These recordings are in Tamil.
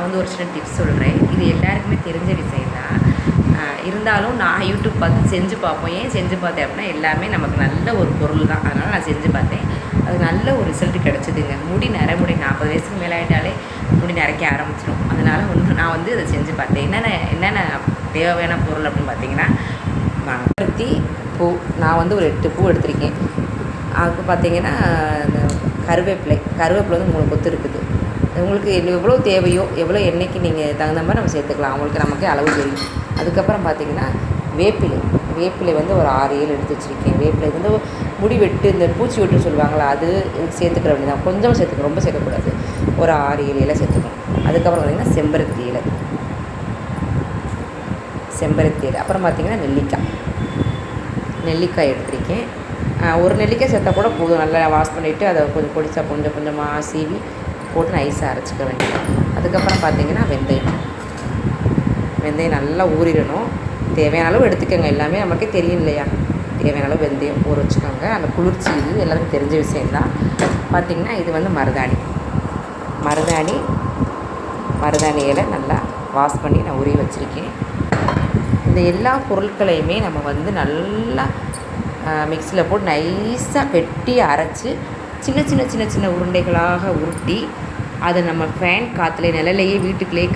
நான் வந்து ஒரு சின்ன டிப்ஸ் சொல்கிறேன். இது எல்லாருக்குமே தெரிஞ்ச விஷயம் தான். இருந்தாலும் நான் யூடியூப் பார்த்து செஞ்சு பார்ப்போம். ஏன் செஞ்சு பார்த்தேன் அப்படின்னா, எல்லாமே நமக்கு நல்ல ஒரு பொருள் தான். அதனால் நான் செஞ்சு பார்த்தேன். அது நல்ல ஒரு ரிசல்ட் கிடச்சிதுங்க. முடி 40 வயசுக்கு மேலே ஆகிட்டாலே முடி நரைக்க ஆரம்பிச்சிடும். அதனால் நான் வந்து அதை செஞ்சு பார்த்தேன். என்னென்ன தேவையான பொருள் அப்படின்னு பார்த்தீங்கன்னா, செம்பருத்தி பூ நான் வந்து ஒரு 8 பூ எடுத்திருக்கேன். அதுக்கு பார்த்தீங்கன்னா கருவேப்பிலை வந்து 3 கொத்து இருக்குது. உங்களுக்கு எவ்வளோ தேவையோ, எவ்வளோ எண்ணெய்க்கு நீங்கள் தகுந்த மாதிரி நம்ம சேர்த்துக்கலாம். அவங்களுக்கு நமக்கே அளவு தெரியும். அதுக்கப்புறம் பார்த்திங்கன்னா வேப்பிலை வந்து ஒரு 6-7 எடுத்து வச்சுருக்கேன். வேப்பிலை வந்து முடி வெட்டு, இந்த பூச்சி வெட்டுன்னு சொல்லுவாங்களா, அது சேர்த்துக்கிற வேண்டியதான். கொஞ்சம் சேர்த்துக்கணும், ரொம்ப சேர்க்கக்கூடாது. ஒரு 6-7 இலை சேர்த்துக்கணும். அதுக்கப்புறம் பார்த்திங்கன்னா செம்பருத்தி இலை. அப்புறம் பார்த்திங்கன்னா நெல்லிக்காய் எடுத்திருக்கேன். ஒரு நெல்லிக்காய் சேர்த்தா கூட போதும். நல்லா வாஷ் பண்ணிவிட்டு அதை கொஞ்சம் பொடிச்சா கொஞ்சம் கொஞ்சமாக சீவி போட்டு நைஸாக அரைச்சிக்க வேண்டியது. அதுக்கப்புறம் பார்த்திங்கன்னா வெந்தயம் நல்லா ஊறிடணும். தேவையான அளவு எடுத்துக்கோங்க. எல்லாமே நமக்கே தெரியும் இல்லையா, தேவையான அளவு வெந்தயம் ஊற வச்சுக்கோங்க. அந்த குளிர்ச்சி இது எல்லாருக்கும் தெரிஞ்ச விஷயந்தான். பார்த்திங்கன்னா இது வந்து மருதாணி இலை நல்லா வாஷ் பண்ணி நான் உருவி வச்சுருக்கேன். இந்த எல்லா பொருட்களையுமே நம்ம வந்து நல்லா மிக்சியில் போட்டு நைஸாக கெட்டி அரைச்சி சின்ன உருண்டைகளாக உருட்டி அதை நம்ம ஃபேன் காற்றுல நிழலையே வீட்டுக்குள்ளேயே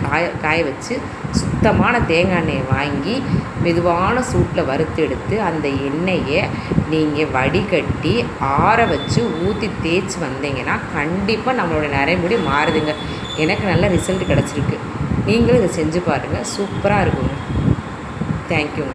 காய வச்சு சுத்தமான தேங்காய் எண்ணெயை வாங்கி மெதுவான சூட்டில் வறுத்து எடுத்து அந்த எண்ணெயை நீங்கள் வடிகட்டி ஆற வச்சு ஊற்றி தேய்ச்சி வந்தீங்கன்னா கண்டிப்பாக நம்மளோட நரைமுடி மாறுதுங்க. எனக்கு நல்ல ரிசல்ட் கிடச்சிருக்கு. நீங்களும் இதை செஞ்சு பாருங்கள். சூப்பராக இருக்குங்க. தேங்க்யூ.